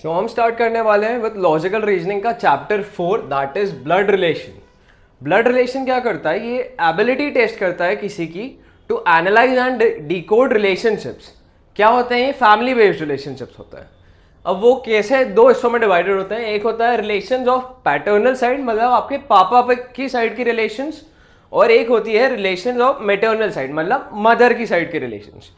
सो हम स्टार्ट करने वाले हैं विद लॉजिकल रीजनिंग का chapter 4 that is blood relation. Blood relation क्या करता है? ये एबिलिटी टेस्ट करता है किसी की to analyse and decode relationships. क्या होते हैं ये? फैमिली बेस्ड रिलेशनशिप्स होता है। अब वो कैसे दो हिस्सों में डिवाइडेड होते हैं। एक होता है रिलेशंस ऑफ पैटर्नल साइड, मतलब आपके पापा की साइड की रिलेशंस, और एक होती है रिलेशंस ऑफ मैटरनल साइड, मतलब मदर की साइड के रिलेशंस।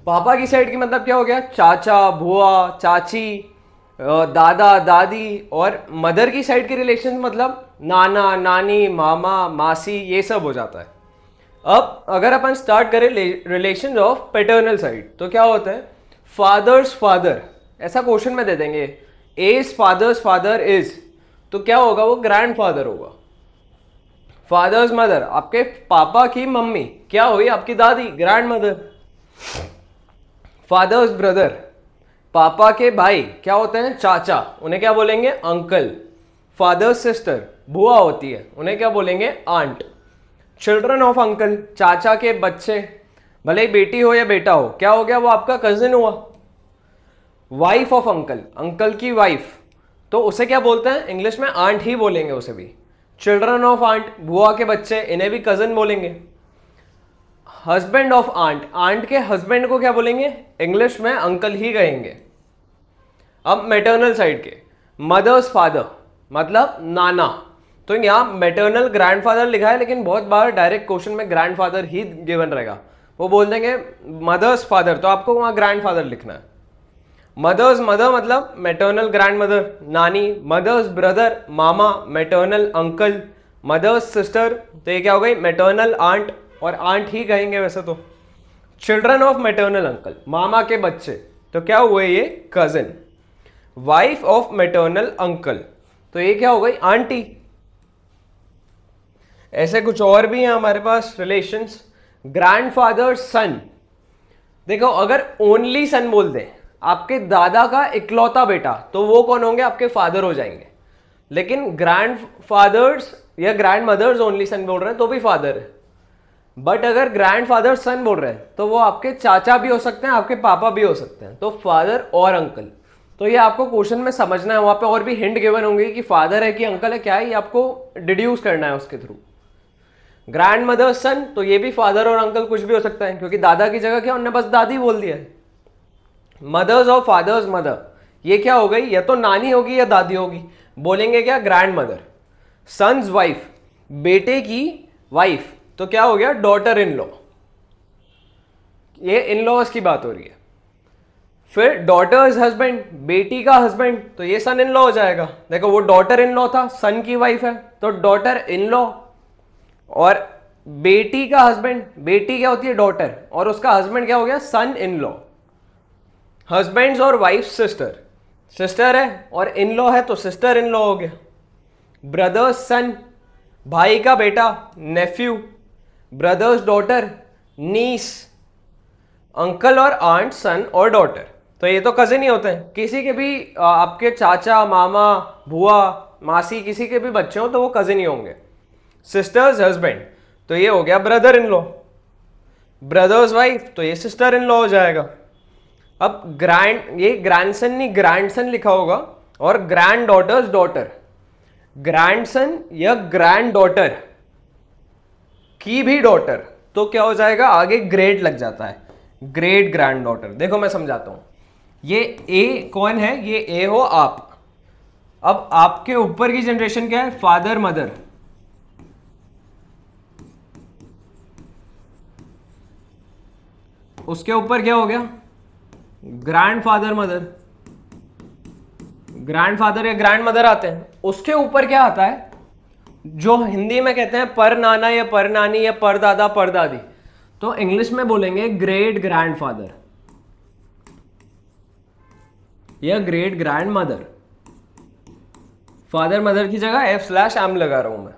पापा की साइड की मतलब क्या हो गया? चाचा, बुआ, चाची, दादा, दादी। और मदर की साइड के रिलेशन मतलब नाना, नानी, मामा, मासी, ये सब हो जाता है। अब अगर अपन स्टार्ट करें रिलेशन ऑफ पैटर्नल साइड, तो क्या होता है? फादर्स फादर, ऐसा क्वेश्चन में दे देंगे, एज फादर्स फादर इज, तो क्या होगा? वो ग्रैंड फादर होगा। फादर्स मदर, आपके पापा की मम्मी क्या हुई? आपकी दादी, ग्रैंड मदर। फादर्स ब्रदर, पापा के भाई क्या होते हैं? चाचा, उन्हें क्या बोलेंगे? अंकल। फादर्स सिस्टर, बुआ होती है, उन्हें क्या बोलेंगे? आंट। चिल्ड्रन ऑफ अंकल, चाचा के बच्चे, भले ही बेटी हो या बेटा हो, क्या हो गया? वो आपका कजिन हुआ। वाइफ ऑफ अंकल, अंकल की वाइफ, तो उसे क्या बोलते हैं? इंग्लिश में आंट ही बोलेंगे उसे भी। चिल्ड्रन ऑफ आंट, बुआ के बच्चे, इन्हें भी कजिन बोलेंगे। हस्बैंड ऑफ आंट, आंट के हस्बैंड को क्या बोलेंगे? इंग्लिश में अंकल ही कहेंगे। अब मैटरनल साइड के मदर्स फादर मतलब नाना, तो यहाँ मैटरनल ग्रैंडफादर लिखा है, लेकिन बहुत बार डायरेक्ट क्वेश्चन में ग्रैंडफादर ही गिवन रहेगा। वो बोल देंगे मदर्स फादर, तो आपको वहाँ ग्रैंडफादर लिखना है। मदर्स मदर मतलब मैटरनल ग्रैंड मदर, नानी। मदर्स ब्रदर, मामा, मैटरनल अंकल। मदर्स सिस्टर, तो ये क्या हो गई? मैटरनल आंट, और आंट ही कहेंगे वैसे तो। चिल्ड्रन ऑफ मैटरनल अंकल, मामा के बच्चे, तो क्या हुए? ये cousin. Wife of maternal uncle, तो ये क्या हो गई? आंटी। ऐसे कुछ और भी हैं हमारे पास रिलेशंस। ग्रैंडफादर सन, देखो अगर ओनली सन बोल दें, आपके दादा का इकलौता बेटा, तो वो कौन होंगे? आपके फादर हो जाएंगे। लेकिन ग्रैंडफादर्स या ग्रैंड मदर्स ओनली सन बोल रहे हैं तो भी फादर है। बट अगर ग्रैंडफादर सन बोल रहे हैं तो वो आपके चाचा भी हो सकते हैं, आपके पापा भी हो सकते हैं, तो फादर और अंकल। तो ये आपको क्वेश्चन में समझना है, वहां पे और भी हिंट गिवन होंगे कि फादर है कि अंकल है, क्या है, ये आपको डिड्यूस करना है उसके थ्रू। ग्रैंड मदर सन, तो ये भी फादर और अंकल कुछ भी हो सकता है, क्योंकि दादा की जगह क्या उन्होंने बस दादी बोल दिया है। मदर्स और फादर्स मदर, ये क्या हो गई? या तो नानी होगी या दादी होगी, बोलेंगे क्या? Grand mother. सन्स वाइफ, बेटे की वाइफ, तो क्या हो गया? Daughter in law. ये इन लॉज की बात हो रही है। फिर डॉटर्स हस्बैंड, बेटी का हस्बैंड, तो ये सन इन लॉ हो जाएगा। देखो वो डॉटर इन लॉ था, सन की वाइफ है, तो डॉटर इन लॉ। और बेटी का हस्बैंड, बेटी क्या होती है? डॉटर, और उसका हस्बैंड क्या हो गया? सन इन लॉ। हस्बैंड्स और वाइफ सिस्टर, सिस्टर है और इन लॉ है तो सिस्टर इन लॉ हो गया। ब्रदर्स सन, भाई का बेटा, नेफ्यू। ब्रदर्स डॉटर, नीस। अंकल और आंट सन और डॉटर, तो ये तो कजिन ही होते हैं। किसी के भी आपके चाचा, मामा, बुआ, मासी, किसी के भी बच्चे हो तो वो कजिन ही होंगे। सिस्टर्स हस्बैंड, तो ये हो गया brother in law. Brother's wife, तो ये सिस्टर इन लॉ हो जाएगा। अब ग्रैंड, ये ग्रैंडसन नहीं ग्रैंडसन लिखा होगा, और ग्रैंड डॉटर्स डॉटर। ग्रैंडसन या ग्रैंड डॉटर की भी डॉटर, तो क्या हो जाएगा? आगे ग्रेड लग जाता है, ग्रेट ग्रैंड डॉटर। देखो मैं समझाता हूं, ये ए कौन है? ये ए हो आप। अब आपके ऊपर की जनरेशन क्या है? Father mother. उसके ऊपर क्या हो गया? Grandfather mother. ग्रैंडफादर या ग्रैंड मदर आते हैं। उसके ऊपर क्या आता है? जो हिंदी में कहते हैं पर नाना या पर नानी या पर दादा पर दादी, तो इंग्लिश में बोलेंगे ग्रेट ग्रैंडफादर या great grand mother. Father mother की जगह F/M लगा रहा हूं मैं।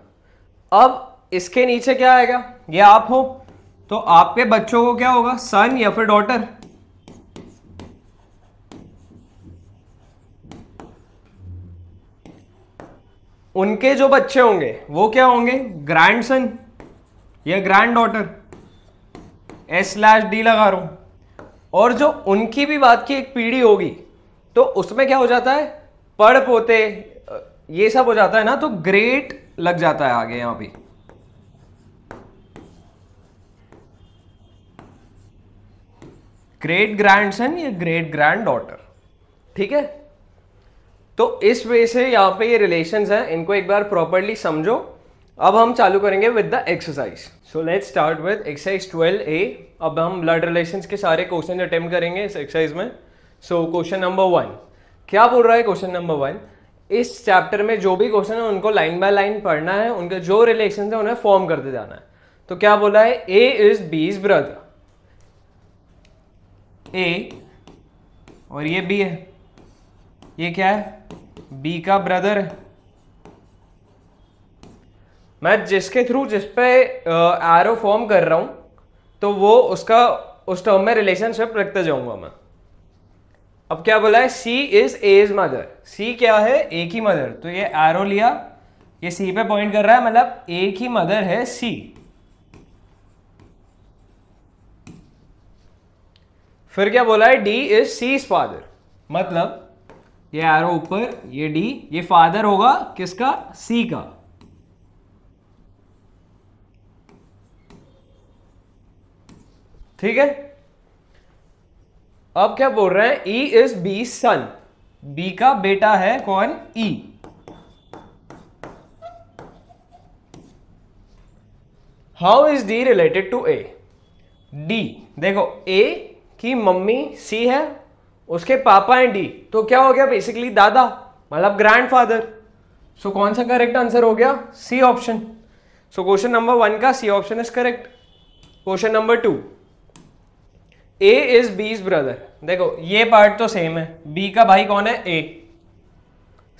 अब इसके नीचे क्या आएगा? ये आप हो, तो आपके बच्चों को क्या होगा? सन या फिर डॉटर। उनके जो बच्चे होंगे वो क्या होंगे? ग्रैंडसन या ग्रैंड डॉटर। S/D लगा रहा हूं। और जो उनकी भी बात की एक पीढ़ी होगी, तो उसमें क्या हो जाता है, पढ़ पोते ये सब हो जाता है ना, तो ग्रेट लग जाता है आगे यहां पे। ग्रेट ग्रैंडसन या ग्रेट ग्रैंड डॉटर, ठीक है। तो इस वे से यहां पे ये रिलेशंस हैं, इनको एक बार प्रॉपर्ली समझो। अब हम चालू करेंगे with the exercise. So let's start with exercise 12A। अब हम ब्लड रिलेशंस के सारे क्वेश्चन अटेम्प्ट करेंगे इस एक्सरसाइज में। सो क्वेश्चन नंबर 1 क्या बोल रहा है? क्वेश्चन नंबर 1, इस चैप्टर में जो भी क्वेश्चन है उनको लाइन बाय लाइन पढ़ना है, उनके जो रिलेशन है उन्हें फॉर्म करते जाना है। तो क्या बोला है? ए इज बीज ब्रदर, ए और ये बी है, ये क्या है? बी का ब्रदर है। मैं जिसके थ्रू जिस पे एरो फॉर्म कर रहा हूं तो वो उसका उस टर्म में रिलेशनशिप रखते जाऊंगा मैं। अब क्या बोला है? C is A's mother, C क्या है? ए की मदर। तो ये एरो लिया, ये सी पे पॉइंट कर रहा है, मतलब ए की मदर है सी। फिर क्या बोला है? डी इज सीज फादर, मतलब ये एरो ऊपर, ये डी, ये फादर होगा किसका? सी का। ठीक है। अब क्या बोल रहे हैं? E is B son, B का बेटा है कौन? E. How is D related to A? D, देखो ए की मम्मी सी है, उसके पापा हैं डी, तो क्या हो गया? बेसिकली दादा, मतलब ग्रैंडफादर। सो कौन सा करेक्ट आंसर हो गया? C option. So question number 1 का C option is correct. Question number 2, A is B's brother. देखो ये पार्ट तो सेम है, बी का भाई कौन है? ए।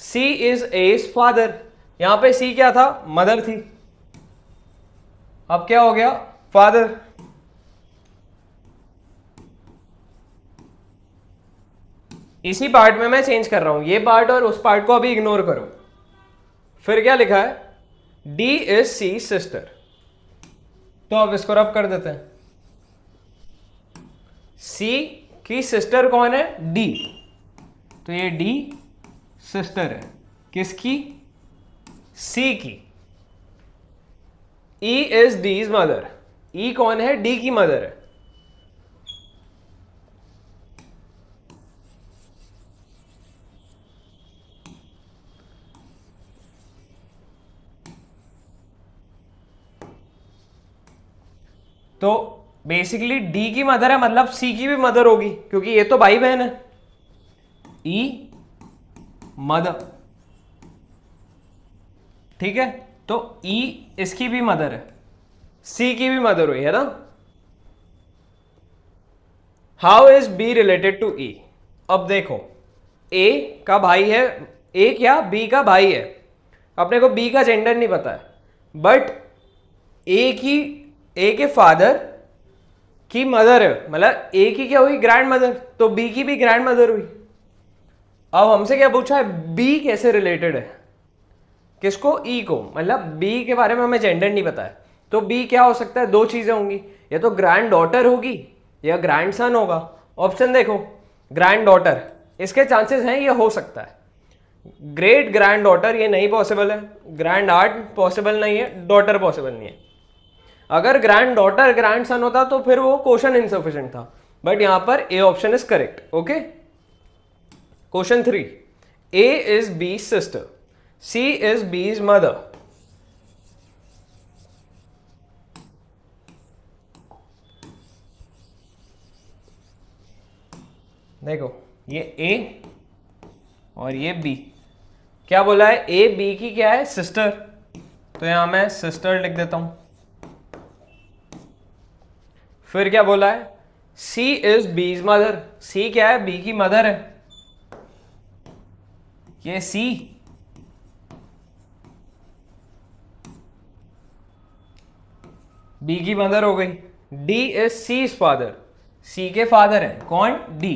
सी इज एज फादर, यहां पे सी क्या था? मदर थी, अब क्या हो गया? फादर। इसी पार्ट में मैं चेंज कर रहा हूं, ये पार्ट और उस पार्ट को अभी इग्नोर करो। फिर क्या लिखा है? डी इज सी सिस्टर, तो अब इसको रब कर देते हैं। सी की सिस्टर कौन है? डी, तो ये डी सिस्टर है किसकी? सी की। ई इज डीज मदर, ई कौन है? डी की मदर है। तो बेसिकली डी की मदर है, मतलब सी की भी मदर होगी, क्योंकि ये तो भाई बहन है। ई मदर, ठीक है, तो ई इसकी भी मदर है, सी की भी मदर हुई है ना। How is B related to E? अब देखो ए का भाई है, ए क्या? बी का भाई है। अपने को बी का जेंडर नहीं पता है, बट ए के फादर की मदर है, मतलब ए की क्या हुई? ग्रैंड मदर, तो बी की भी ग्रैंड मदर हुई। अब हमसे क्या पूछा है? बी कैसे रिलेटेड है किसको? ई को, मतलब बी के बारे में हमें जेंडर नहीं पता है, तो बी क्या हो सकता है? दो चीजें होंगी, या तो ग्रैंड डॉटर होगी या ग्रैंड सन होगा। ऑप्शन देखो, ग्रैंड डॉटर, इसके चांसेस हैं, ये हो सकता है। ग्रेट ग्रैंड डॉटर ये नहीं पॉसिबल है, ग्रैंड आर्ट पॉसिबल नहीं है, डॉटर पॉसिबल नहीं है। अगर ग्रैंड डॉटर ग्रैंड सन होता तो फिर वो क्वेश्चन इनसफिशिएंट था, बट यहां पर A option is correct. Okay. Question 3, A is B sister, C is B's mother. देखो ये ए और ये बी, क्या बोला है? ए बी की क्या है? सिस्टर, तो यहां मैं सिस्टर लिख देता हूं। फिर क्या बोला है? C is B's mother, C क्या है? बी की मदर है, ये सी। बी की मदर हो गई। D is C's father, C के फादर है कौन? D.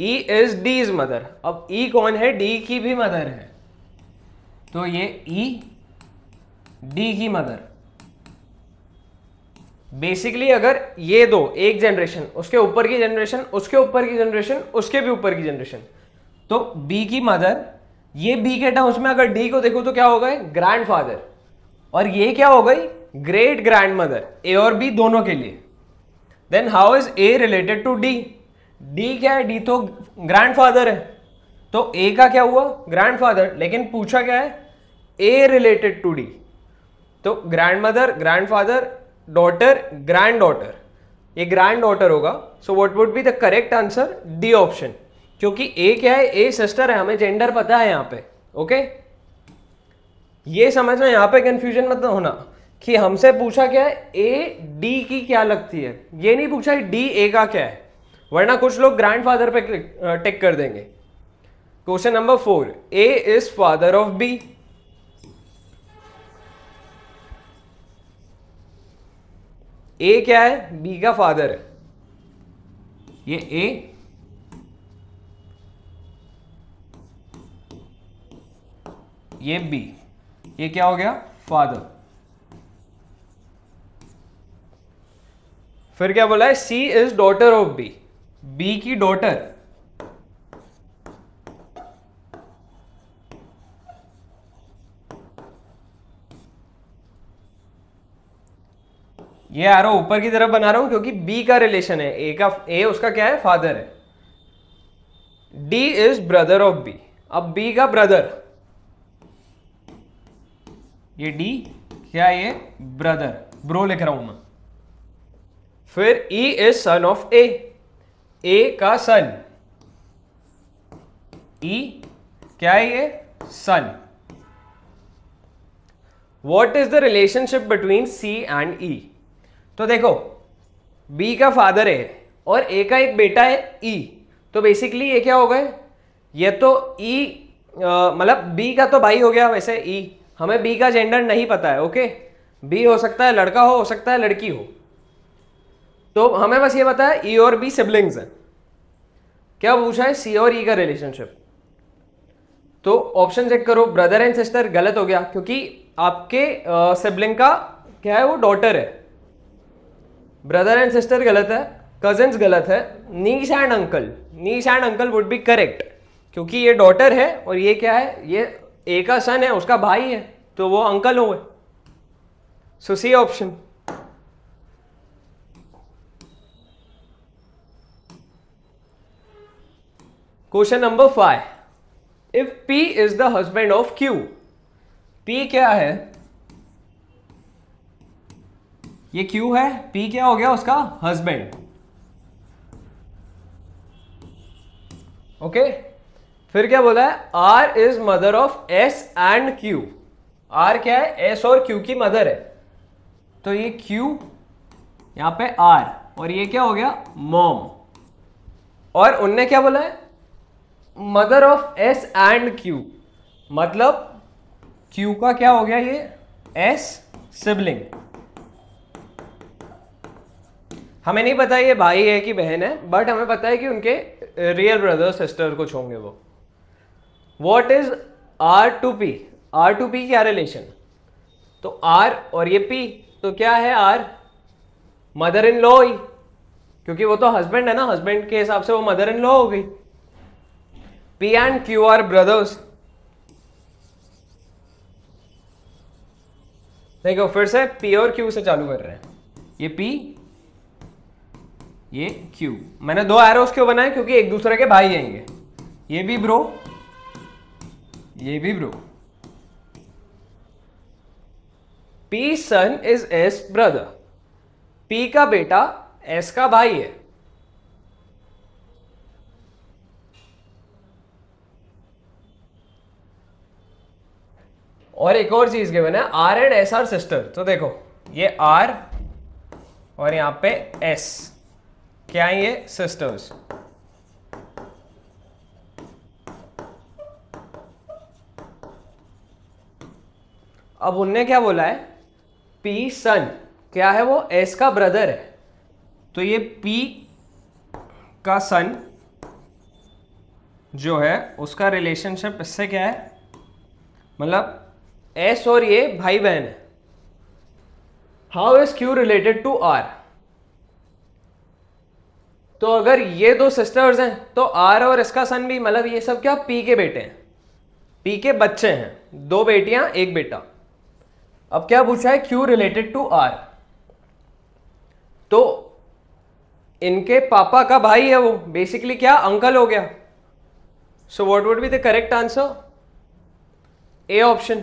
E is D's mother, अब ई कौन है? डी की भी मदर है, तो ये ई डी की मदर। बेसिकली अगर ये दो, एक जनरेशन, उसके ऊपर की जनरेशन, उसके ऊपर की जनरेशन, उसके भी ऊपर की जनरेशन, तो बी की मदर, ये बी के टर्म्स में अगर डी को देखो तो क्या होगा, ग्रैंडफादर, और ये क्या हो गई, ग्रेट ग्रैंड मदर, ए और बी दोनों के लिए। Then how is A related to D? D क्या है, डी तो ग्रैंडफादर है, तो ए का क्या हुआ, ग्रैंडफादर, लेकिन पूछा क्या है, ए रिलेटेड टू डी, तो grand mother, grandfather, daughter, grand daughter, ये ग्रैंड डॉटर होगा। सो what would be the correct answer, D option, क्योंकि ए क्या है, ए सिस्टर है, हमें जेंडर पता है यहाँ पे। ओके, ये समझना, यहाँ पे कंफ्यूजन मत होना कि हमसे पूछा क्या है, ए डी की क्या लगती है, ये नहीं पूछा डी ए का क्या है, वरना कुछ लोग ग्रैंडफादर पे टिक कर देंगे। Question number 4, A is father of B. A क्या है, बी का फादर है, ये ए, ये बी, ये क्या हो गया, फादर। फिर क्या बोला है, C is daughter of B, B की डॉटर, ये एरो ऊपर की तरफ बना रहा हूं क्योंकि बी का रिलेशन है, ए का, ए उसका क्या है, फादर है। D is brother of B, अब बी का ब्रदर, ये डी क्या है, ये ब्रदर, ब्रो लिख रहा हूं मैं। फिर E is son of A, A का सन, ई क्या है, ये son. What is the relationship between C and E? तो देखो, बी का फादर है और ए का एक बेटा है ई, तो बेसिकली ये क्या हो गए, ये तो ई, मतलब बी का तो भाई हो गया वैसे ई, हमें बी का जेंडर नहीं पता है। ओके, बी हो सकता है लड़का हो सकता है लड़की हो, तो हमें बस ये पता है ई और बी सिबलिंग्स हैं। क्या पूछा है, सी और ई का रिलेशनशिप, तो ऑप्शन चेक करो, ब्रदर एंड सिस्टर गलत हो गया क्योंकि आपके सिबलिंग का क्या है, वो डॉटर है। ब्रदर एंड सिस्टर गलत है, कजिन्स गलत है, niece and uncle, niece and uncle would be correct क्योंकि ये डॉटर है और ये क्या है, ये ए का सन है, उसका भाई है, तो वो अंकल हुए। So C option. Question number 5, if P is the husband of Q, P क्या है, ये Q है, P क्या हो गया, उसका हस्बैंड। ओके, फिर क्या बोला है, R is mother of S and Q, R क्या है, S और Q की मदर है, तो ये Q यहां पे R, और ये क्या हो गया, मॉम, और उनने क्या बोला है, mother of S and Q, मतलब Q का क्या हो गया, ये S सिबलिंग। हमें नहीं पता ये भाई है कि बहन है, बट हमें पता है कि उनके रियल ब्रदर सिस्टर कुछ होंगे वो। What is R to P? R to P क्या रिलेशन, तो R और ये P, तो क्या है R, मदर इन लॉ ही, क्योंकि वो तो हस्बैंड है ना, हस्बैंड के हिसाब से वो मदर इन लॉ हो गई। P and Q are brothers. देखो फिर से P और Q से चालू कर रहे हैं, ये P, ये Q, मैंने दो एरोस क्यों बनाए, क्योंकि एक दूसरे के भाई आएंगे, ये भी ब्रो, ये भी bro. P son is S brother, P का बेटा S का भाई है। और एक और चीज गिवन है, R and S are sister, तो देखो ये R और यहां पे S क्या है, ये सिस्टर्स। अब उनने क्या बोला है, P सन क्या है, वो S का ब्रदर है, तो ये P का सन जो है उसका रिलेशनशिप इससे क्या है, मतलब S और ये भाई बहन है, how is Q related to R? तो अगर ये दो सिस्टर्स हैं तो आर और इसका सन भी, मतलब ये सब क्या पी के बेटे हैं, पी के बच्चे हैं, दो बेटियां एक बेटा। अब क्या पूछा है, क्यू रिलेटेड टू आर, तो इनके पापा का भाई है वो, बेसिकली क्या अंकल हो गया। So what would be the correct answer? A option,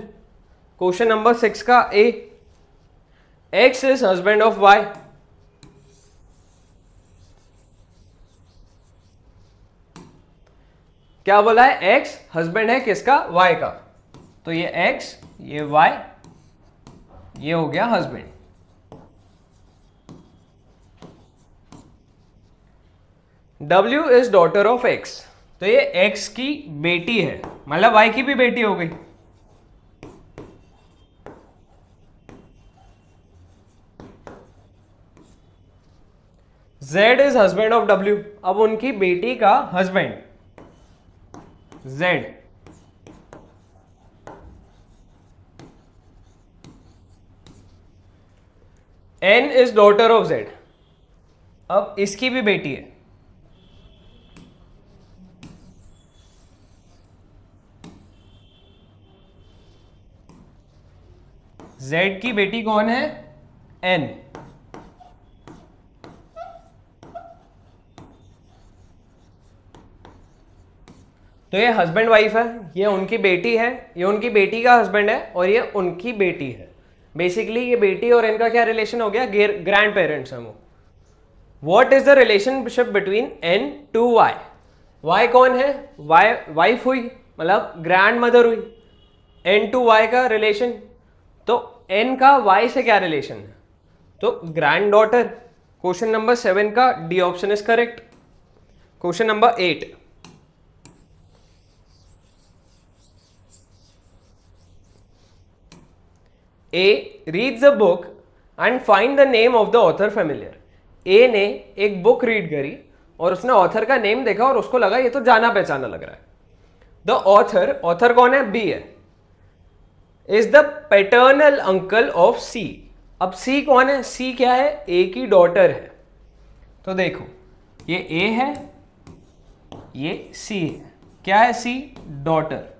question number 6 का A. X is husband of y. क्या बोला है, एक्स हस्बैंड है किसका, वाई का। तो ये एक्स, ये वाई, ये हो गया husband. W is daughter of x, तो ये एक्स की बेटी है, मतलब वाई की भी बेटी हो गई। Z is husband of W, अब उनकी बेटी का husband Z। N is daughter of Z, अब इसकी भी बेटी है। Z की बेटी कौन है, N। तो ये हस्बैंड वाइफ है, ये उनकी बेटी है, ये उनकी बेटी का हस्बैंड है, और ये उनकी बेटी है। बेसिकली ये बेटी और इनका क्या रिलेशन हो गया, ग्रैंड पेरेंट्स हैं वो। What is the relationship between N to Y? Y कौन है, वाई वाइफ हुई, मतलब ग्रैंड मदर हुई। एन टू वाई का रिलेशन, तो एन का वाई से क्या रिलेशन है, तो ग्रैंड डॉटर। क्वेश्चन नंबर 7 का D option is correct. Question number 8, A reads a book and find the name of the author familiar. A ने एक बुक रीड करी और उसने ऑथर का नेम देखा और उसको लगा ये तो जाना पहचाना लग रहा है। द ऑथर, ऑथर कौन है, बी है, is the paternal uncle of C. अब सी कौन है, सी क्या है, ए की डॉटर है। तो देखो ये ए है, ये सी है, क्या है सी, डॉटर।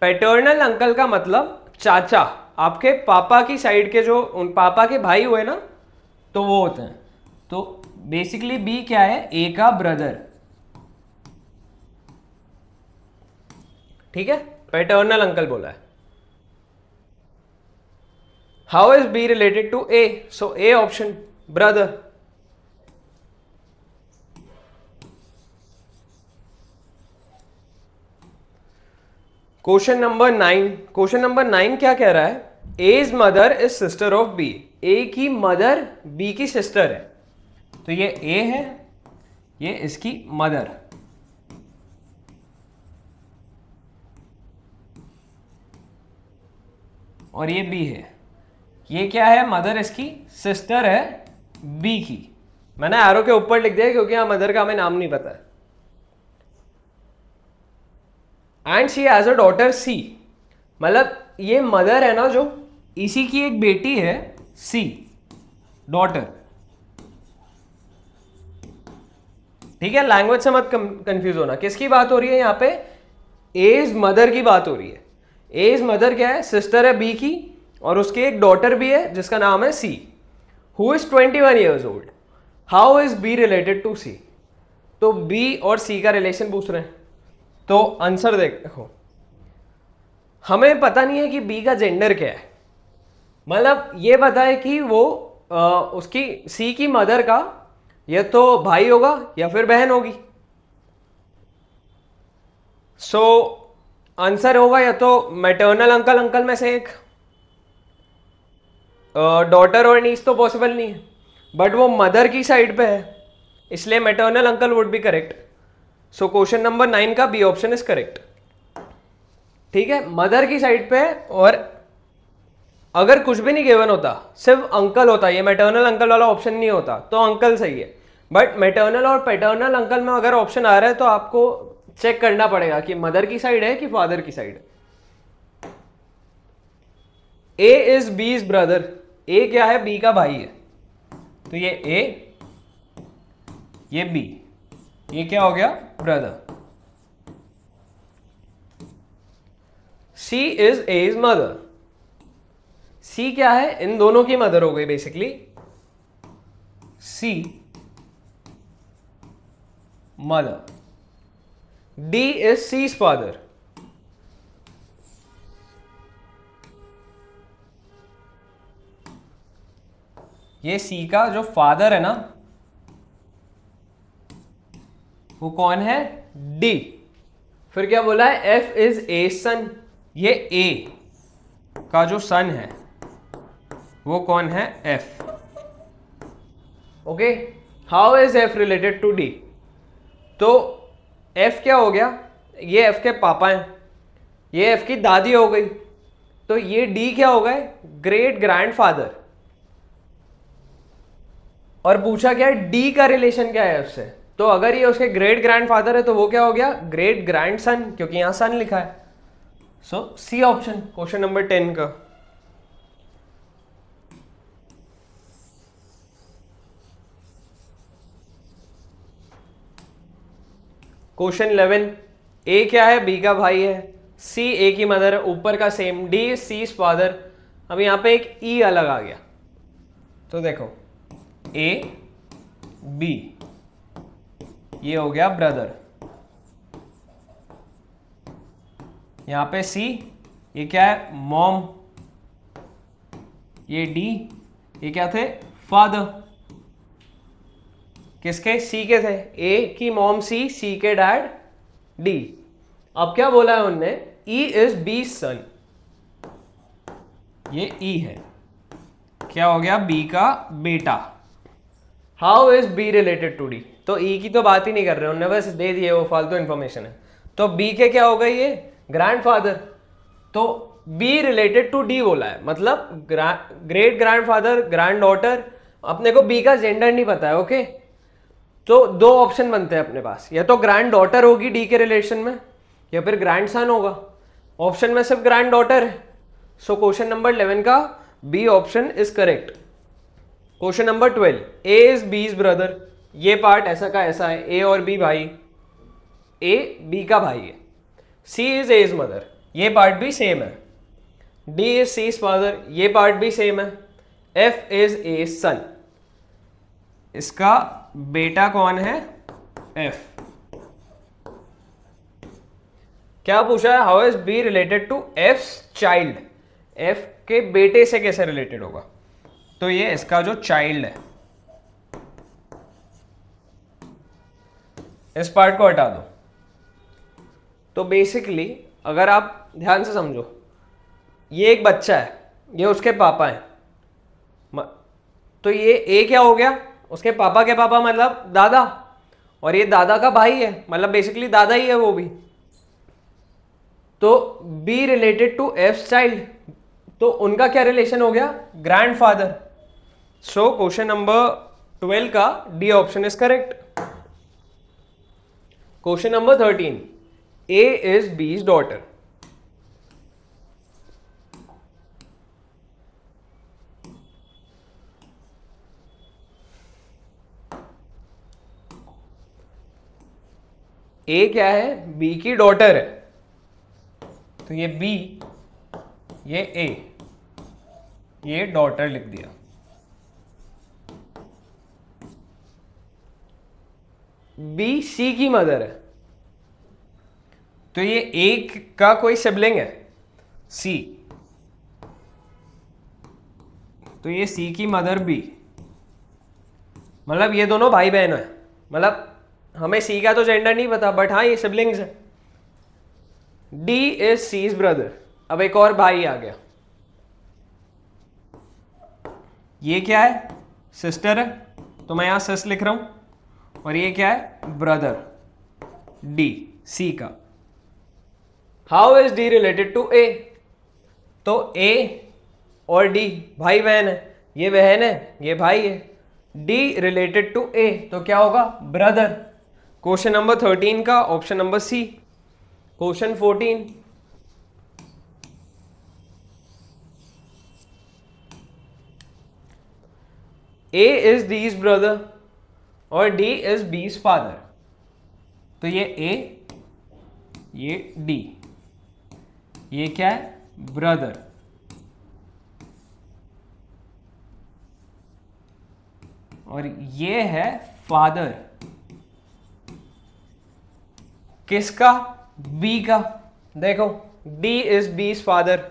पैटर्नल अंकल का मतलब चाचा, आपके पापा की साइड के जो उन पापा के भाई हुए ना, तो वो होते हैं। तो बेसिकली बी क्या है, ए का ब्रदर, ठीक है, पैटर्नल अंकल बोला है। How is B related to A? So A option, brother. Question number 9, question number 9 क्या कह रहा है, A's mother is sister of B. A की मदर बी की सिस्टर है, तो ये ए है, ये इसकी मदर। और ये बी है, ये क्या है, मदर इसकी सिस्टर है बी की। मैंने एरो के ऊपर लिख दिया क्योंकि यहां मदर का हमें नाम नहीं पता है। And she has a daughter C, मतलब ये मदर है ना जो, इसी की एक बेटी है सी, डॉटर। ठीक है, लैंग्वेज से मत कंफ्यूज होना। किसकी बात हो रही है यहाँ पे, एज मदर की बात हो रही है। एज मदर क्या है, सिस्टर है बी की, और उसकी एक डॉटर भी है जिसका नाम है C, who is 21 years old. How is B related to C? तो बी और सी का रिलेशन पूछ रहे हैं, तो आंसर देखो, हमें पता नहीं है कि बी का जेंडर क्या है, मतलब ये पता है कि वो उसकी सी की मदर का या तो भाई होगा या फिर बहन होगी। सो आंसर होगा या तो मैटर्नल अंकल, अंकल में से एक, डॉटर और नीस तो पॉसिबल नहीं है, बट वो मदर की साइड पे है, इसलिए maternal uncle would be correct. So question number 9 का बी ऑप्शन इज करेक्ट। ठीक है, मदर की साइड पे, और अगर कुछ भी नहीं गिवन होता, सिर्फ अंकल होता, ये मैटर्नल अंकल वाला ऑप्शन नहीं होता, तो अंकल सही है। बट मैटर्नल और पैटर्नल अंकल में अगर ऑप्शन आ रहा है तो आपको चेक करना पड़ेगा कि मदर की साइड है कि फादर की साइड है। ए इज बीज ब्रदर, ए क्या है, बी का भाई है, तो ये ए, ये बी, ये क्या हो गया, brother. C is A's mother, C क्या है, इन दोनों की मदर हो गई basically, C mother. D is C's father, ये सी का जो फादर है ना वो कौन है, डी। फिर क्या बोला है, एफ इज ए सन, ये ए का जो सन है वो कौन है, F. Okay, how is F related to D, तो एफ क्या हो गया, ये एफ के पापा हैं, ये एफ की दादी हो गई, तो ये डी क्या हो गए, ग्रेट ग्रैंडफादर। और पूछा क्या है, डी का रिलेशन क्या है एफ से, तो अगर ये उसके ग्रेट ग्रैंडफादर है तो वो क्या हो गया, ग्रेट ग्रैंडसन, क्योंकि यहां सन लिखा है। सो सी ऑप्शन, क्वेश्चन नंबर 10 का। क्वेश्चन 11, ए क्या है, बी का भाई है, सी ए की मदर है, ऊपर का सेम, डी सी फादर। अब यहां पे एक ई अलग आ गया, तो देखो ए बी, ये हो गया ब्रदर, यहां पे सी, ये क्या है, मॉम, ये डी, ये क्या थे, फादर, किसके, सी के थे, ए की मॉम सी के डैड डी। अब क्या बोला है उनने, ई इज बी सन, ये ई है, क्या हो गया, बी का बेटा। How is B related to D, तो ई की तो बात ही नहीं कर रहे उन्होंने, बस दे दिए, वो फालतू इंफॉर्मेशन है। तो बी के क्या हो गई, ये ग्रैंडफादर, तो बी रिलेटेड टू डी बोला है, मतलब ग्रेट ग्रैंडफादर, ग्रैंड डॉटर। अपने को बी का जेंडर नहीं पता है, ओके। तो दो ऑप्शन बनते हैं अपने पास, या तो ग्रैंड डॉटर होगी डी के रिलेशन में, या फिर ग्रैंड सन होगा। ऑप्शन में सिर्फ ग्रैंड डॉटर है, सो क्वेश्चन नंबर 11 का B option is correct. Question number 12, A is B's brother, ये पार्ट ऐसा का ऐसा है, ए और बी भाई, ए बी का भाई है, सी इज एज मदर, ये पार्ट भी सेम है, डी इज सीज फादर, ये पार्ट भी सेम है, एफ इज एज सन, इसका बेटा कौन है, एफ। क्या पूछा है, how is B related to F child, F के बेटे से कैसे रिलेटेड होगा, तो ये इसका जो चाइल्ड है, इस पार्ट को हटा दो। तो बेसिकली अगर आप ध्यान से समझो, ये एक बच्चा है, ये उसके पापा हैं, तो ये ए क्या हो गया, उसके पापा के पापा मतलब दादा, और ये दादा का भाई है, मतलब बेसिकली दादा ही है वो भी। तो B related to F child, तो उनका क्या रिलेशन हो गया, ग्रैंडफादर। सो क्वेश्चन नंबर 12 का D option is correct. Question number 13, A is B's daughter, A क्या है, बी की डॉटर है, तो ये बी, ये ए, ये डॉटर लिख दिया। बी सी की मदर है, तो ये ए का कोई सिबलिंग है, सी, तो ये सी की मदर बी, मतलब ये दोनों भाई बहन है, मतलब हमें सी का तो जेंडर नहीं पता, बट हाँ ये सिबलिंग्स है। डी इज सीज ब्रदर, अब एक और भाई आ गया, ये क्या है, सिस्टर है, तो मैं यहां सिस लिख रहा हूं, और ये क्या है, ब्रदर, डी सी का। How is D related to A, तो ए और डी भाई बहन है, ये बहन है, ये भाई है, डी रिलेटेड टू ए, तो क्या होगा, ब्रदर। क्वेश्चन नंबर 13 का option number C. Question 14, A is D's brother और डी इज बीज फादर, तो ये ए, ये डी, ये क्या है, ब्रदर, और ये है फादर किसका, बी का। देखो D is B's father,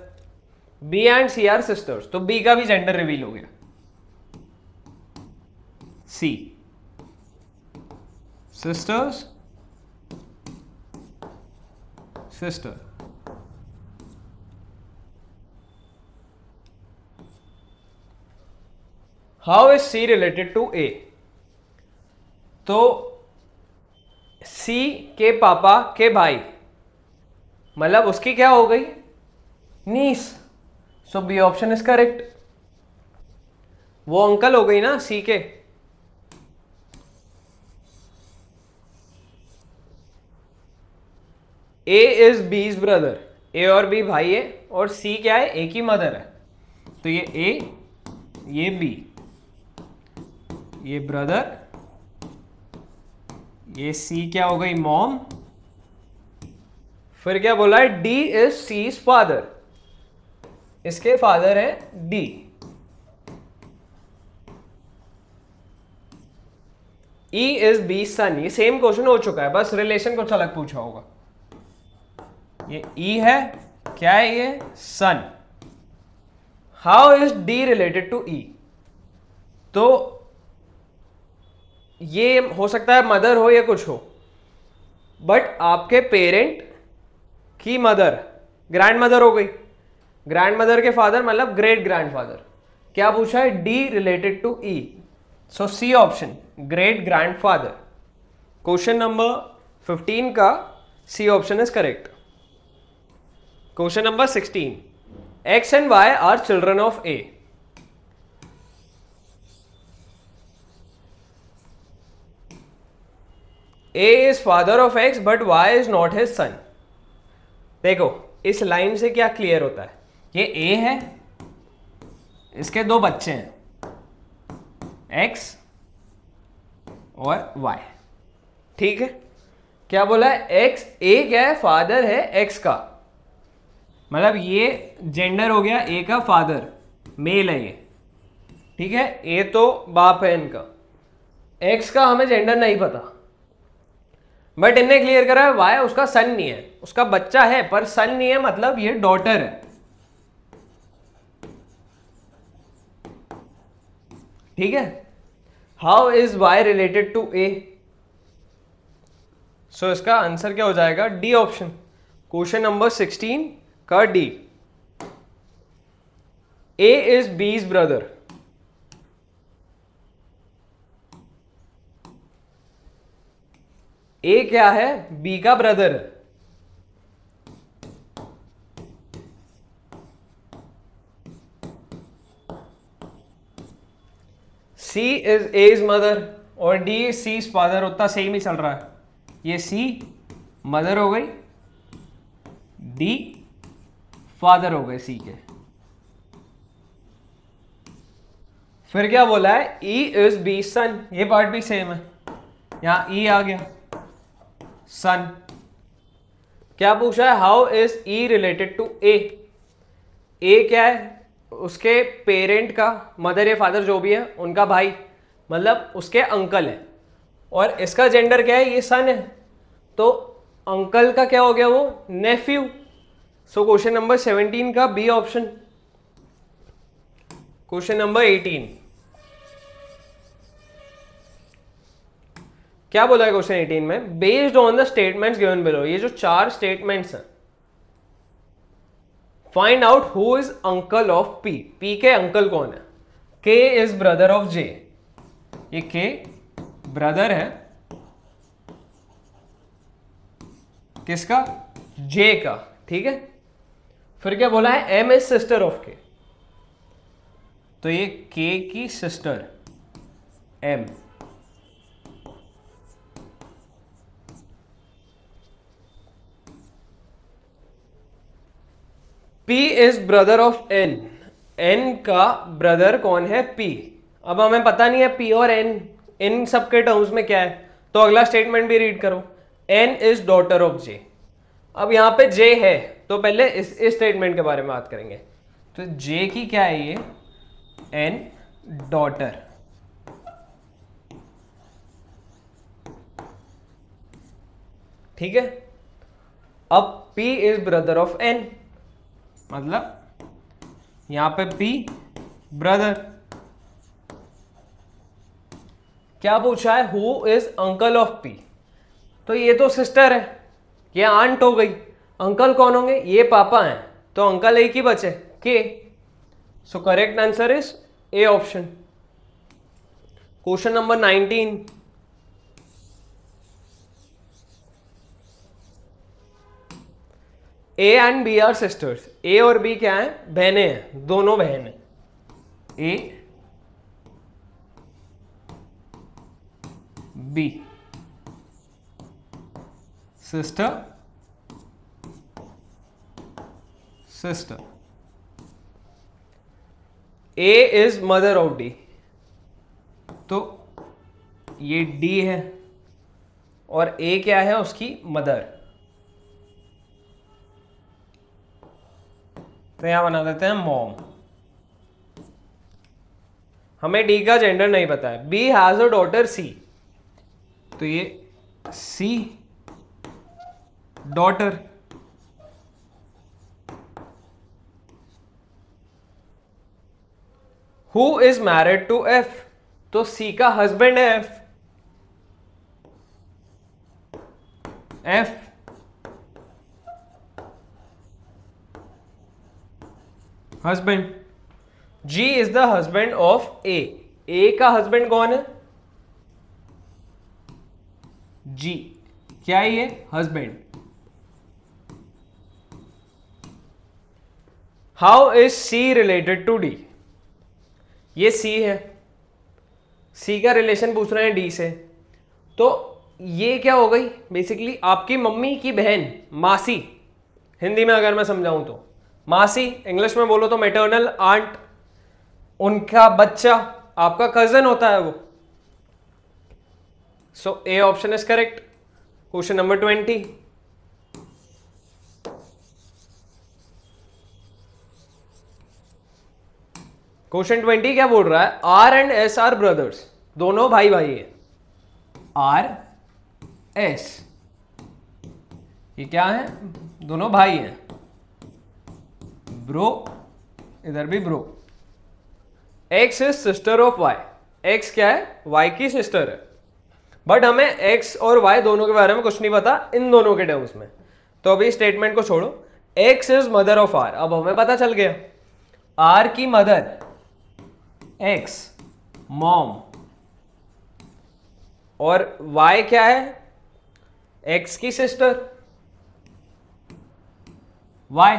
B and C are sisters, तो बी का भी जेंडर रिवील हो गया। C sisters, sister, how is C related to A, तो सी के पापा के भाई, मतलब उसकी क्या हो गई, नीस, सो बी ऑप्शन इज करेक्ट। वो अंकल हो गई ना सी के। ए इज बीज ब्रदर, ए और बी भाई है, और सी क्या है, ए की मदर है, तो ये ए, ये बी, ये ब्रदर, ये सी क्या हो गई, मॉम, फिर क्या बोला है, डी इज सीज फादर, इसके फादर है डी। ई इज बी सन, ये सेम क्वेश्चन हो चुका है, बस रिलेशन कुछ अलग पूछा होगा। ये ई है, क्या है ये, son. How is D related to E, तो ये हो सकता है मदर हो या कुछ हो, बट आपके पेरेंट की मदर ग्रैंड मदर हो गई, ग्रैंड मदर के फादर मतलब ग्रेट ग्रैंड फादर। क्या पूछा है, D related to E, so C option, great grandfather. Question number 15 का C option is correct. Question number 16, X and Y are children of A. A is father of X but Y is not his son. देखो इस line से क्या clear होता है, ये ए है, इसके दो बच्चे हैं एक्स और वाई, ठीक है। क्या बोला है, एक्स, ए क्या है, फादर है एक्स का, मतलब ये जेंडर हो गया ए का, फादर मेल है ये, ठीक है, ए तो बाप है इनका, एक्स का हमें जेंडर नहीं पता, बट इनने क्लियर करा है वाई उसका सन नहीं है, उसका बच्चा है पर सन नहीं है, मतलब ये डॉटर है, ठीक है। How is Y related to A, so इसका आंसर क्या हो जाएगा, डी ऑप्शन, क्वेश्चन नंबर 16 का D. A is B's brother, ए क्या है, बी का ब्रदर है, सी इज एज मदर और डी सी फादर, उतना सेम ही चल रहा है, ये सी मदर हो गई, डी फादर हो गए सी के। फिर क्या बोला है, ई इज बी सन, ये पार्ट भी सेम है, यहां ई आ गया, सन। क्या पूछा है, how is E related to A, A क्या है, उसके पेरेंट का, मदर या फादर जो भी है उनका भाई, मतलब उसके अंकल है, और इसका जेंडर क्या है, ये सन है, तो अंकल का क्या हो गया, वो नेफ्यू। सो क्वेश्चन नंबर 17 का बी ऑप्शन। क्वेश्चन नंबर 18, क्या बोला है क्वेश्चन 18 में, based on the statements given below, ये जो 4 स्टेटमेंट्स हैं, find out who is uncle of P, P के अंकल कौन है, के इज ब्रदर ऑफ जे, ये के ब्रदर है किसका, जे का, ठीक है। फिर क्या बोला है, एम इज सिस्टर ऑफ के, तो ये के की sister M, P is brother of N, N का ब्रदर कौन है, P, अब हमें पता नहीं है पी और एन इन सब के टर्म्स में क्या है, तो अगला स्टेटमेंट भी रीड करो, एन इज डॉटर ऑफ जे। अब यहाँ पे जे है तो पहले इस स्टेटमेंट के बारे में बात करेंगे। तो जे की क्या है ये, एन डॉटर, ठीक है। अब P is brother of N, मतलब यहां पे P ब्रदर। क्या पूछा है, who is uncle of P, तो ये तो सिस्टर है, ये आंट हो गई। अंकल कौन होंगे, ये पापा हैं, तो अंकल एक ही बचे के। So correct answer is A option. Question number 19, A and B are sisters. A और बी क्या है, बहनें हैं, दोनों बहन हैं। A B sister sister. A is mother of D, तो ये डी है और ए क्या है, उसकी मदर। तो यहां बना देते हैं मॉम। हमें डी का जेंडर नहीं पता है। B has a daughter C, तो ये C daughter. Who is married to F, तो सी का हस्बैंड है F. F husband. G is the husband of A. A का हस्बैंड कौन है, जी, क्या है ये, husband. How is C related to D, ये सी है, सी का रिलेशन पूछ रहे हैं डी से, तो ये क्या हो गई, बेसिकली आपकी मम्मी की बहन, मासी, हिंदी में अगर मैं समझाऊं तो मासी, इंग्लिश में बोलो तो मैटरनल आंट, उनका बच्चा आपका कजन होता है वो। So A option is correct. Question number 20, question 20 क्या बोल रहा है, R and S are brothers, दोनों भाई भाई है। आर एस ये क्या है, दोनों भाई हैं। ब्रो, इधर भी bro. X is sister of Y, X क्या है, वाई की सिस्टर है, बट हमें एक्स और वाई दोनों के बारे में कुछ नहीं पता इन दोनों के टर्म्स में, तो अभी स्टेटमेंट को छोड़ो। X is mother of R, अब हमें पता चल गया आर की मदर एक्स मॉम, और वाई क्या है, एक्स की सिस्टर, वाई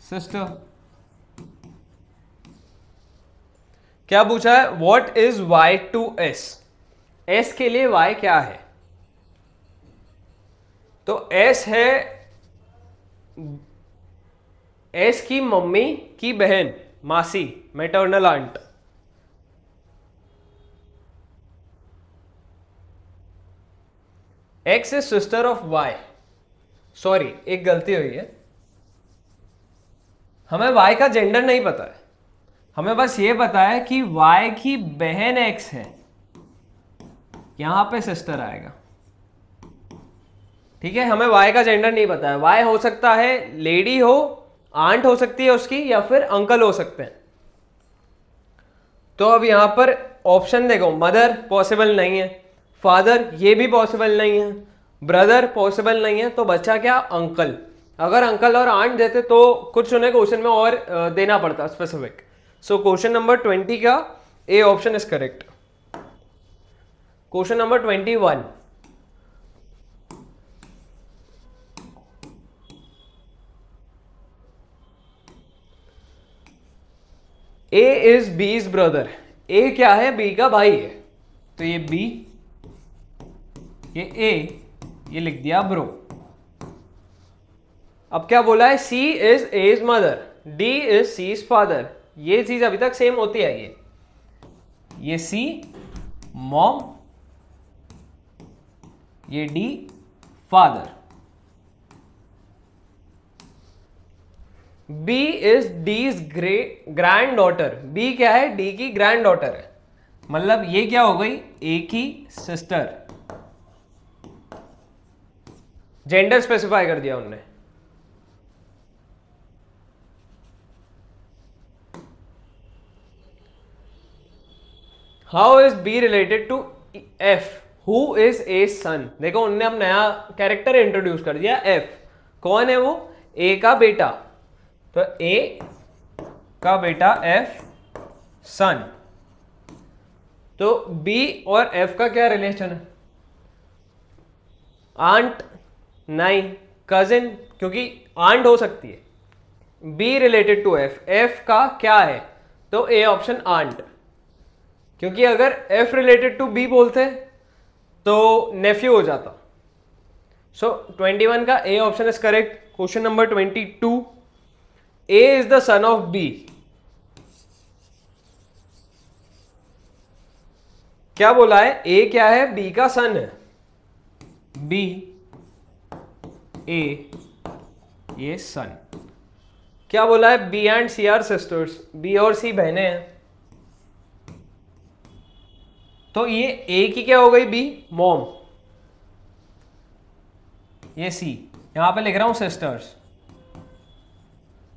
सिस्टर। क्या पूछा है, what is Y to S, S के लिए वाई क्या है, तो एस है एस की मम्मी की बहन, मासी, maternal aunt. X is sister of Y, sorry एक गलती हुई है, हमें y का जेंडर नहीं पता है, हमें बस ये पता है कि y की बहन x है, यहां पे सिस्टर आएगा, ठीक है। हमें y का जेंडर नहीं पता है, y हो सकता है लेडी हो, आंट हो सकती है उसकी, या फिर अंकल हो सकते हैं। तो अब यहां पर ऑप्शन देखो, मदर पॉसिबल नहीं है, फादर ये भी पॉसिबल नहीं है, ब्रदर पॉसिबल नहीं है, तो बचा क्या, अंकल। अगर अंकल और आंट देते तो कुछ उन्हें क्वेश्चन में और देना पड़ता स्पेसिफिक। सो क्वेश्चन नंबर 20 का A option is correct. Question number 21, A is B's brother, ए क्या है, बी का भाई है, तो ये बी, ये ए, ये लिख दिया ब्रो। अब क्या बोला है, C is A's mother, D is C is father, ये चीज अभी तक सेम होती है ये, ये सी मॉम, ये D father. B is D's granddaughter. B क्या है? डी की ग्रैंड डॉटर है, मतलब ये क्या हो गई? ए की सिस्टर। जेंडर स्पेसिफाई कर दिया उनने। How is B related to F who is A son? देखो उनने अब नया कैरेक्टर इंट्रोड्यूस कर दिया एफ। कौन है वो? ए का बेटा। तो ए का बेटा एफ सन। तो बी और एफ का क्या रिलेशन है? आंट नहीं, कजिन, क्योंकि आंट हो सकती है। B related to F, F का क्या है? तो ए ऑप्शन आंट, क्योंकि अगर एफ रिलेटेड टू बी बोलते तो नेफ्यू हो जाता। सो 21 का A option is correct. Question number 22, A is the son of B. क्या बोला है? ए क्या है? बी का सन है। बी ए ये सन। क्या बोला है? B and C are sisters. B और सी बहनें हैं। तो ये ए की क्या हो गई? बी मॉम, ये सी, यहां पे लिख रहा हूं सिस्टर्स,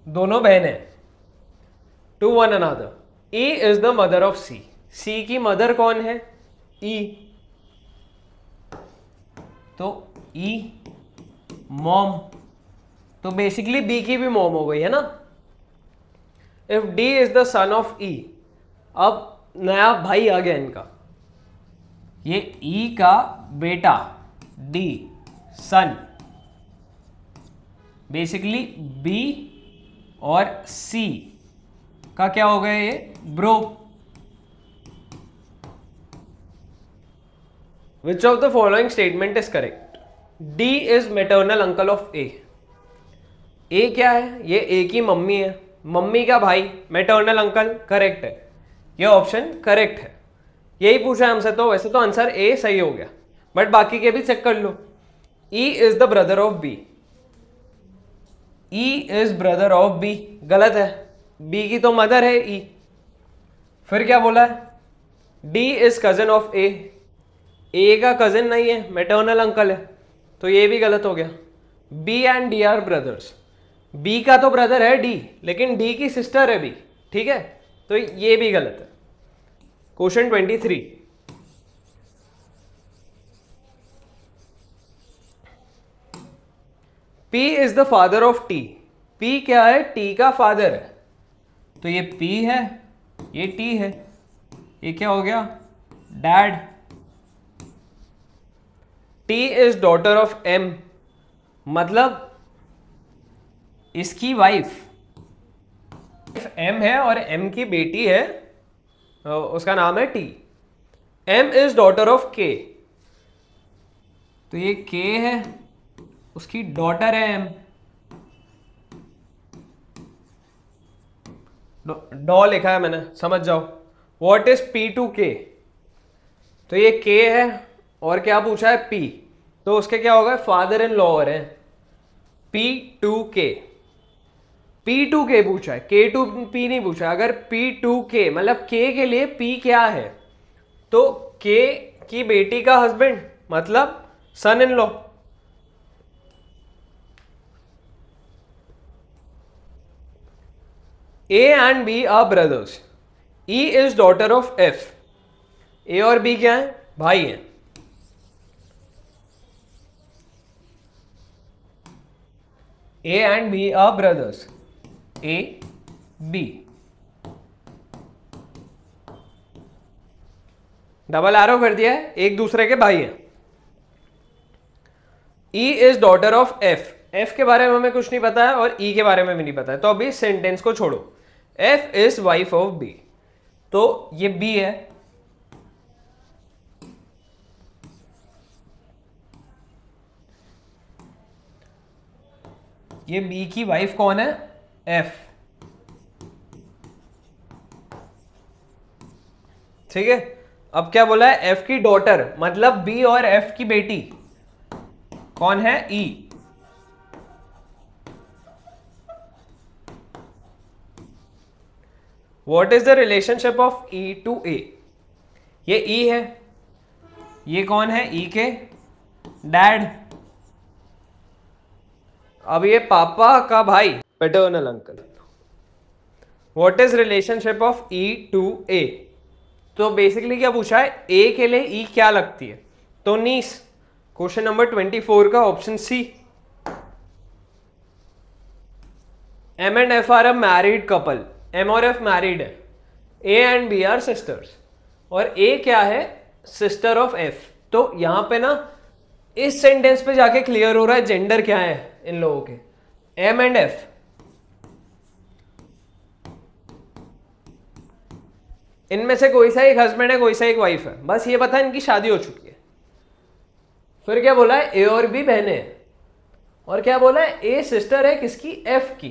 दोनों बहनें to one another. E is the mother of C. C की मदर कौन है? ई। तो ई मॉम, तो बेसिकली बी की भी मॉम हो गई है ना। If D is the son of E, अब नया भाई आ गया इनका। ये ई का बेटा डी सन, बेसिकली बी और सी का क्या हो गया? ये bro. Which of the following statement is correct? D is maternal uncle of A. A क्या है? ये ए की मम्मी है, मम्मी का भाई, मेटर्नल अंकल, करेक्ट है। ये ऑप्शन करेक्ट है। यही पूछा है हमसे, तो वैसे तो आंसर ए सही हो गया, बट बाकी के भी चेक कर लो। E is the brother of B. E is brother of B, गलत है। बी की तो मदर है ई। फिर क्या बोला है? D is cousin of A. A का कजिन नहीं है, मेटर्नल अंकल है, तो ये भी गलत हो गया। B and D are brothers. B का तो ब्रदर है डी, लेकिन डी की सिस्टर है बी, ठीक है, तो ये भी गलत है। Question 23, P is the father of T। P क्या है? T का फादर है, तो ये P है, ये T है, ये क्या हो गया? Dad. T is daughter of M, मतलब इसकी वाइफ M है और M की बेटी है, उसका नाम है T। M is daughter of K, तो ये K है, उसकी डॉटर है M। डॉ लिखा है मैंने, समझ जाओ। What is P to K? तो ये K है और क्या पूछा है? P, तो उसके क्या होगा? फादर इन लॉ है। P to K, P to K पूछा है, K टू P नहीं पूछा। अगर P टू K मतलब K के लिए P क्या है, तो K की बेटी का हस्बैंड मतलब son in law. A and B are brothers. E is daughter of F। A और B क्या है? भाई हैं। A and B are brothers. A B, double arrow कर दिया है, एक दूसरे के भाई हैं। E is daughter of F। F के बारे में हमें कुछ नहीं पता है और E के बारे में भी नहीं पता है, तो अभी सेंटेंस को छोड़ो। F is wife of B, तो ये B है। ये B की वाइफ कौन है? F। ठीक है, अब क्या बोला है, एफ की डॉटर मतलब बी और एफ की बेटी कौन है, E. What is the relationship of E to A, ये ई है, ये कौन है, ई के डैड, अब ये पापा का भाई, paternal uncle. What is relationship of E to A, तो बेसिकली क्या पूछा है, ए के लिए ई क्या लगती है, तो नीस। क्वेश्चन नंबर 24 का option C. M and F are a married couple, M और एफ मैरिड है, A and B are sisters, और ए क्या है, सिस्टर ऑफ एफ। तो यहां पे ना इस सेंटेंस पे जाके क्लियर हो रहा है जेंडर क्या है इन लोगों के, एम एंड एफ। इनमें से कोई सा एक हस्बैंड है, कोई सा एक वाइफ है, बस ये पता है इनकी शादी हो चुकी है। फिर क्या बोला है, ए और बी बहनें हैं, और क्या बोला है, ए सिस्टर है किसकी, एफ की।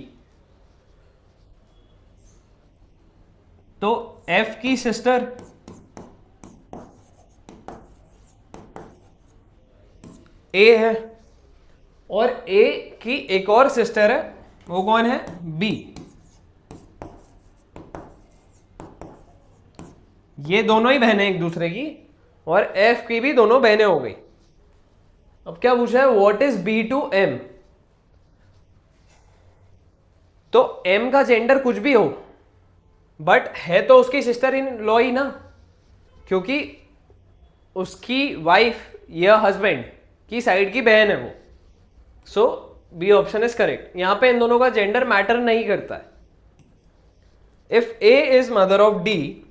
तो एफ की सिस्टर ए है, और ए की एक और सिस्टर है, वो कौन है, बी। ये दोनों ही बहनें एक दूसरे की, और एफ की भी दोनों बहनें हो गई। अब क्या पूछा है, what is B to M, M एम का जेंडर कुछ भी हो, बट है तो उसकी सिस्टर इन लॉ ही ना, क्योंकि उसकी वाइफ या हस्बैंड की साइड की बहन है वो। सो बी ऑप्शन इज करेक्ट। यहां पे इन दोनों का जेंडर मैटर नहीं करता है। If A is mother of D,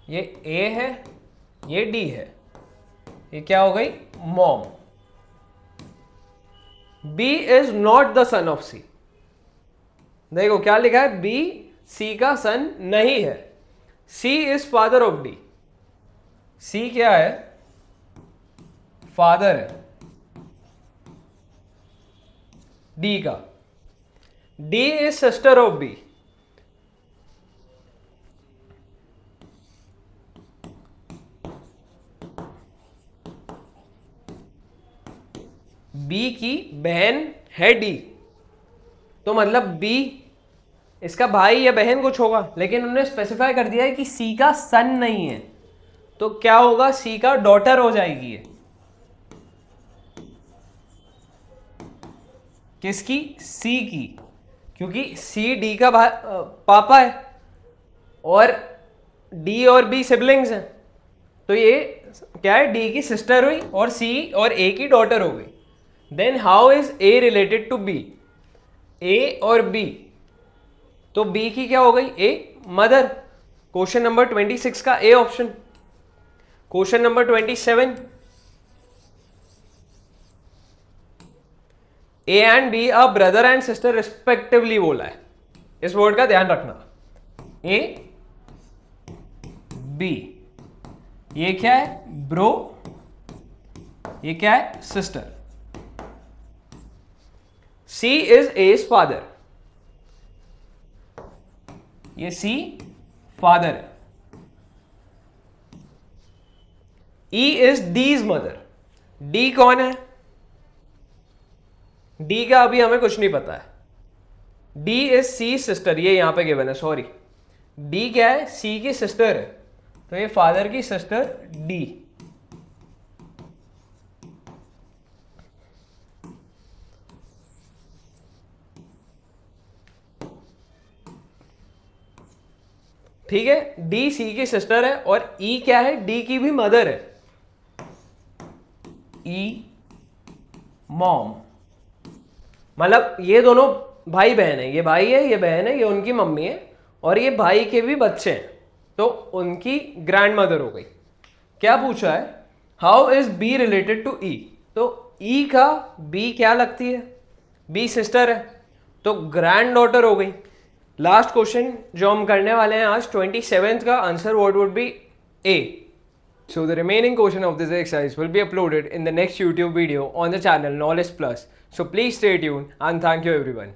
ये ए है, ये डी है, ये क्या हो गई, mom. B is not the son of C, देखो क्या लिखा है, बी सी का सन नहीं है, C is father of D. C क्या है, फादर है डी का, D is sister of B. B की बहन है डी, तो मतलब बी इसका भाई या बहन कुछ होगा, लेकिन उन्होंने स्पेसिफाई कर दिया है कि सी का सन नहीं है, तो क्या होगा, सी का डॉटर हो जाएगी ये। किसकी, सी की, क्योंकि सी डी का पापा है, और डी और बी सिबलिंग्स हैं, तो ये क्या है, डी की सिस्टर हुई और सी और ए की डॉटर हो गई। Then how is A related to B, A और बी, तो बी की क्या हो गई, ए मदर। क्वेश्चन नंबर 26 का A option. Question number 27, A and be a brother and sister respectively बोला है, इस वर्ड का ध्यान रखना, ए बी, ये क्या है, ब्रो, ये क्या है, sister. C is A's father, ये सी फादर है। E is D's mother, D कौन है, डी का अभी हमें कुछ नहीं पता है। डी इज सी सिस्टर, ये यहां पे गिवन है, सॉरी, डी क्या है, सी की सिस्टर है, तो ये फादर की सिस्टर डी। ठीक है, डी सी की सिस्टर है, और ई क्या है, डी की भी मदर है, ई मॉम। मतलब ये दोनों भाई बहन है, ये भाई है, ये बहन है, ये उनकी मम्मी है, और ये भाई के भी बच्चे हैं, तो उनकी ग्रैंड मदर हो गई। क्या पूछा है, how is B related to E, तो ई का बी क्या लगती है, बी सिस्टर है, तो ग्रैंड डॉटर हो गई। लास्ट क्वेश्चन जो हम करने वाले हैं आज 27th का answer what would B, A. So the remaining question of this exercise will be uploaded in the next YouTube video on the channel Knowledge Plus. So please stay tuned and thank you everyone.